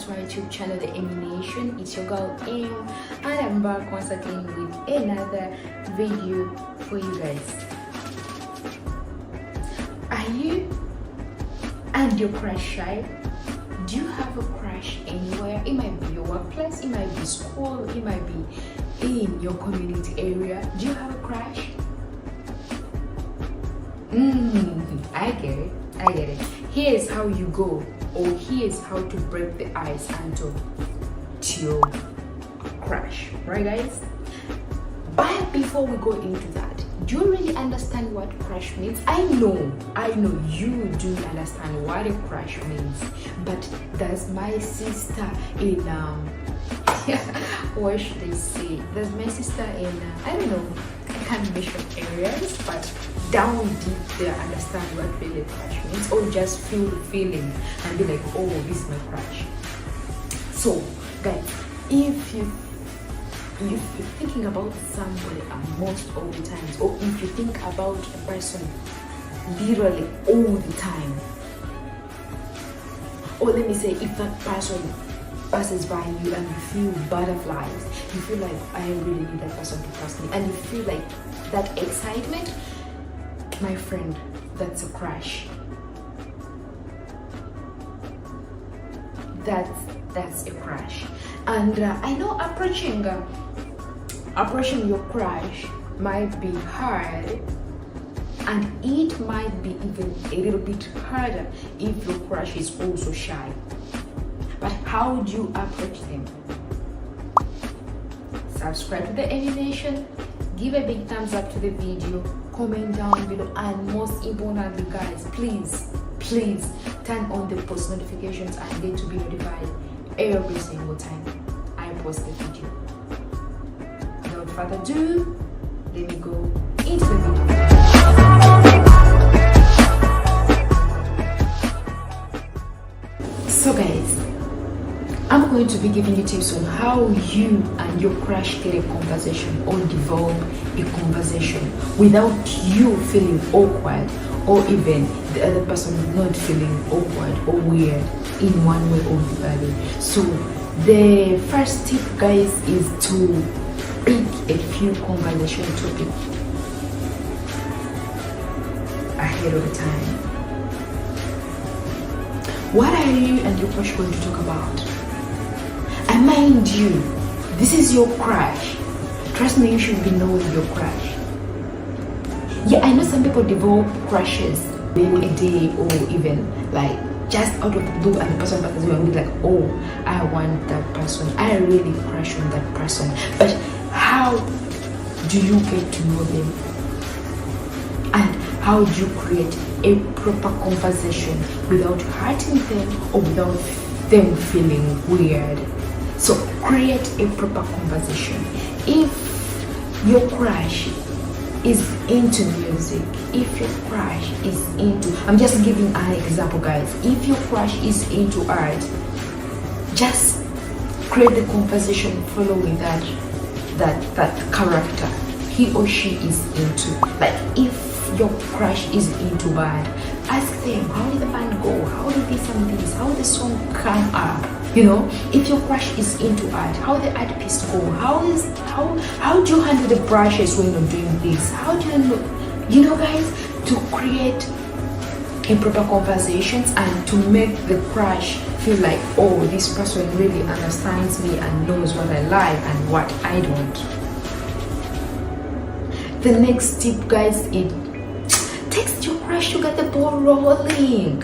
to my YouTube channel, The Emination. It's your girl Em, and I'm back once again with another video for you guys. Are you and your crush shy? Do you have a crush anywhere? It might be your workplace, it might be school, it might be in your community area. Do you have a crush? I get it. Here's how you go, or here's how to break the ice to your crush, right guys? But before we go into that, do you really understand what crush means? I know you do understand what a crush means, but does my sister in what should I say? Does my sister in I don't know, I can't mention areas, but down deep they understand what really crush means, or just feel the feeling and be like, oh, this is my crush. So guys, if you're thinking about somebody most of the times, or if you think about a person literally all the time, or let me say, if that person passes by you and you feel butterflies, you feel like, I really need that person to pass me, and you feel like that excitement, my friend, that's a crush. That's a crush. And I know approaching your crush might be hard, and it might be even a little bit harder if your crush is also shy. But how do you approach them? Subscribe to The Emination, give a big thumbs up to the video, comment down below, and most importantly guys, please turn on the post notifications and get to be notified every single time I post the video. Without further ado, let me go into the video. So guys, I'm going to be giving you tips on how you and your crush get a conversation or develop a conversation without you feeling awkward, or even the other person not feeling awkward or weird in one way or the other. So the first tip guys is to pick a few conversation topics ahead of the time. What are you and your crush going to talk about? And mind you, this is your crush. Trust me, you should be knowing your crush. Yeah, I know some people develop crushes maybe a day, or even like just out of the blue, and the person passes you and be like, oh, I want that person, I really crush on that person. But how do you get to know them? And how do you create a proper conversation without hurting them or without them feeling weird? So create a proper conversation. If your crush is into music, if your crush is into, I'm just giving an example guys, if your crush is into art, just create the conversation following that character he or she is into. Like if your crush is into band, ask them, how did the band go, how did this and this, how did the song come up? You know, if your crush is into art, how the art piece go, how do you handle the brushes when you're doing this, how do you know guys, to create improper conversations and to make the crush feel like, oh, this person really understands me and knows what I like and what I don't. The next tip guys is text your crush to get the ball rolling.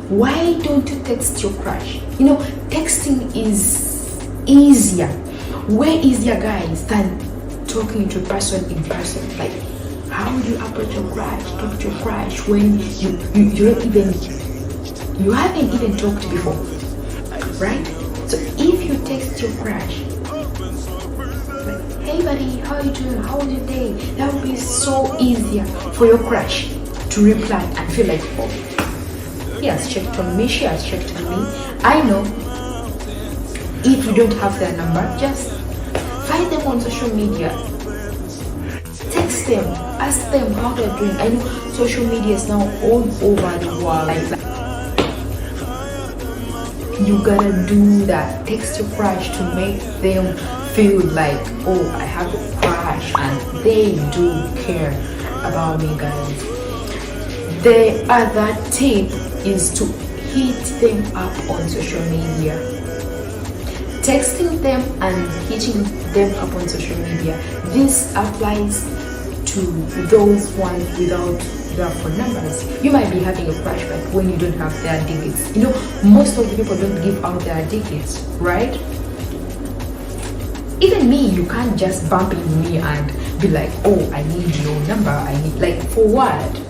Why don't you text your crush? You know, texting is easier, way easier guys, than talking to a person in person. Like, how do you approach your crush, talk to your crush when you haven't even talked before, right? So if you text your crush like, hey buddy, how are you doing, how was your day, that would be so easier for your crush to reply and feel like, oh, he has checked on me, she has checked on me. I know. If you don't have their number, just find them on social media, text them, ask them how they're doing. I know social media is now all over the world. Like, You gotta do that. Text your crush to make them feel like, oh, I have a crush and they do care about me, guys. The other tip is to hit them up on social media. Texting them and hitting them up on social media. This applies to those ones without their phone numbers. You might be having a crush, but when you don't have their digits, you know, most of the people don't give out their digits, right? Even me, you can't just bump into me and be like, oh, I need your number. I need, like, for what?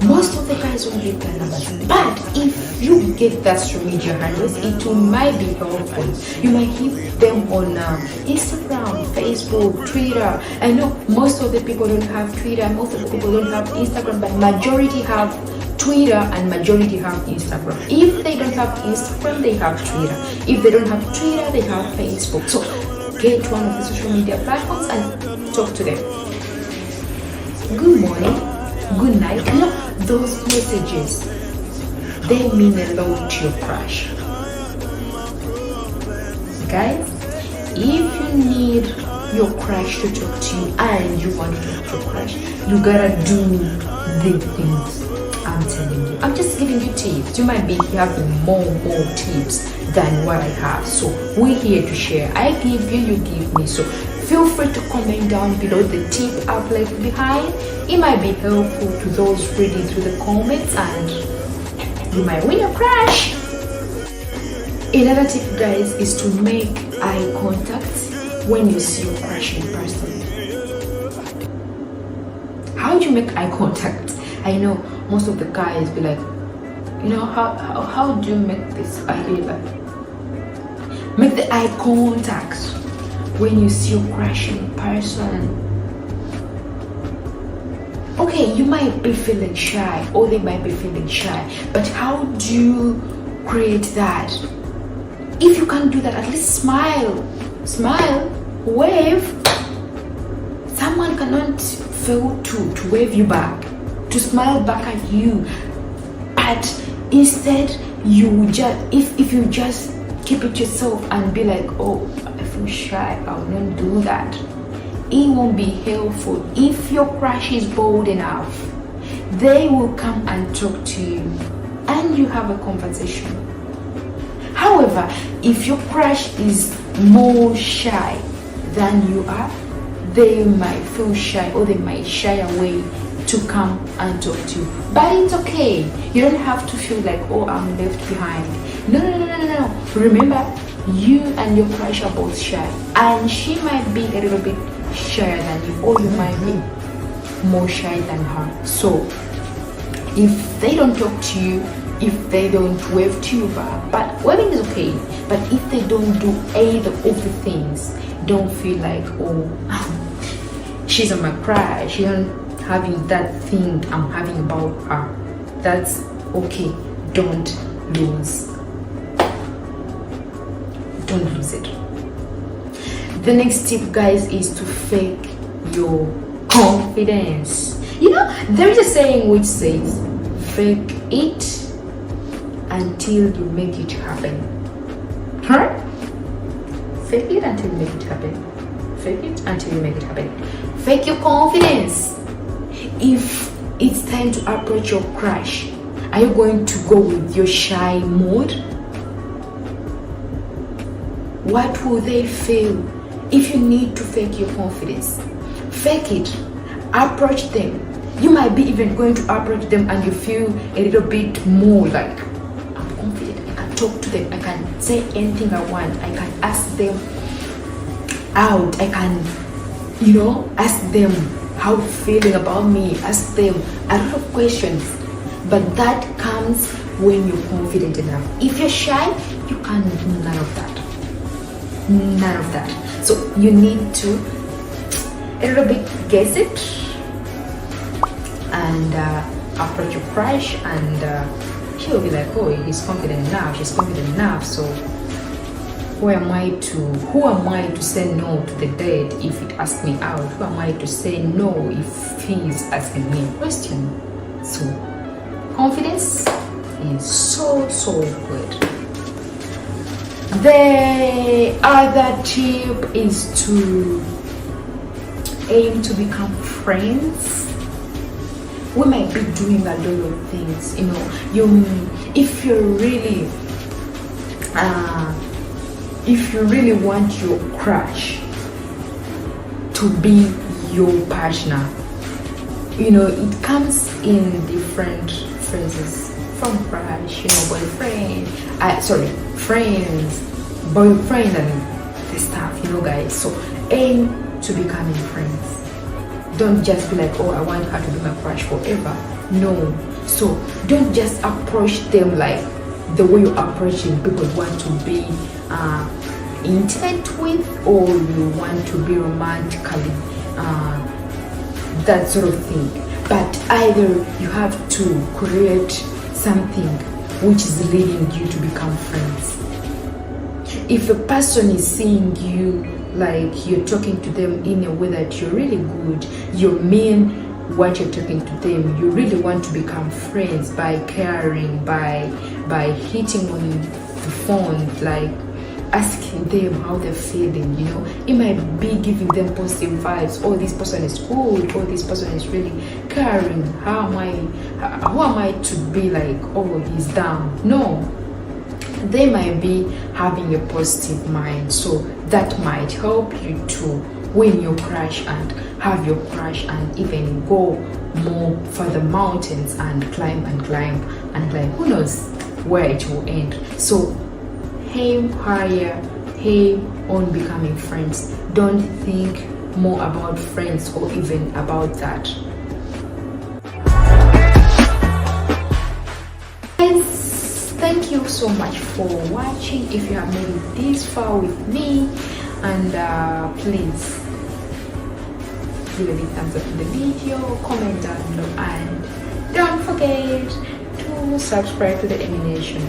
Most of the guys won't give their numbers. But if you get that social media handles, it might be helpful. You might hit them on Instagram, Facebook, Twitter. I know most of the people don't have Twitter, most of the people don't have Instagram, but majority have Twitter and majority have Instagram. If they don't have Instagram, they have Twitter. If they don't have Twitter, they have Facebook. So get one of the social media platforms and talk to them. Good morning, good night. You know, those messages, they mean a lot to your crush. Guys, if you need your crush to talk to you and you want to talk to your crush, you gotta do the things I'm telling you. I'm just giving you tips. You might be having more tips than what I have. So we're here to share. I give you, you give me. So feel free to comment down below the tip I've left behind. It might be helpful to those reading through the comments and you might win a crush. Another tip, guys, is to make eye contact when you see your crush in person. How do you make eye contact? I know most of the guys be like, you know, how do you make this? I feel like make the eye contact when you see your crush in person. Okay, you might be feeling shy or they might be feeling shy, but how do you create that? If you can't do that, at least smile, wave. Someone cannot fail to wave you back, to smile back at you, but instead you just, if you just keep it yourself and be like, oh, I feel shy, I will not do that, it won't be helpful. If your crush is bold enough, they will come and talk to you and you have a conversation. However, if your crush is more shy than you are, they might feel shy or they might shy away to come and talk to you. But it's okay. You don't have to feel like, oh, I'm left behind. No. Remember, you and your crush are both shy, and she might be a little bit shyer than you, or you might be more shy than her. So if they don't talk to you, if they don't wave to you back, but waving is okay, but if they don't do either of the things, don't feel like, oh, she's on my crush, she don't having that thing I'm having about her. That's okay. Don't lose it. The next tip, guys, is to fake your confidence. You know, there is a saying which says, fake it until you make it happen. Huh? Fake it until you make it happen. Fake it until you make it happen. Fake your confidence. If it's time to approach your crush, are you going to go with your shy mood? What will they feel if you need to fake your confidence? Fake it. Approach them. You might be even going to approach them and you feel a little bit more like, I'm confident, I can talk to them, I can say anything I want, I can ask them out, I can, ask them how they're feeling about me, ask them a lot of questions. But that comes when you're confident enough. If you're shy, you can't do none of that. So you need to a little bit guess it and approach your crush, and she'll be like, oh, he's confident enough, she's confident enough, so who am I to say no to the date if it asks me out? Who am I to say no if he's asking me a question? So confidence, is so good. The other tip is to aim to become friends. We might be doing a lot of things, if you really want your crush to be your partner, it comes in different phrases, from crush, boyfriend, friends, boyfriend, and the stuff, guys. So aim to becoming friends. Don't just be like, oh, I want her to be my crush forever. No. So don't just approach them like the way you're approaching people you want to be intimate with, or you want to be romantically, that sort of thing. But either you have to create something which is leading you to become friends. If a person is seeing you like you're talking to them in a way that you're really good, you mean what you're talking to them, you really want to become friends by caring, by hitting on the phone, like asking them how they're feeling, it might be giving them positive vibes. Oh, this person is good, oh, this person is really caring. Who am I to be like, oh, he's down? No, they might be having a positive mind, so that might help you to win your crush and have your crush, and even go more for the mountains and climb and climb and climb. Who knows where it will end? So aim higher, aim on becoming friends. Don't think more about friends or even about that. Guys, thank you so much for watching. If you have made it this far with me, and please give a big thumbs up in the video, comment down below, and don't forget to subscribe to the Emination.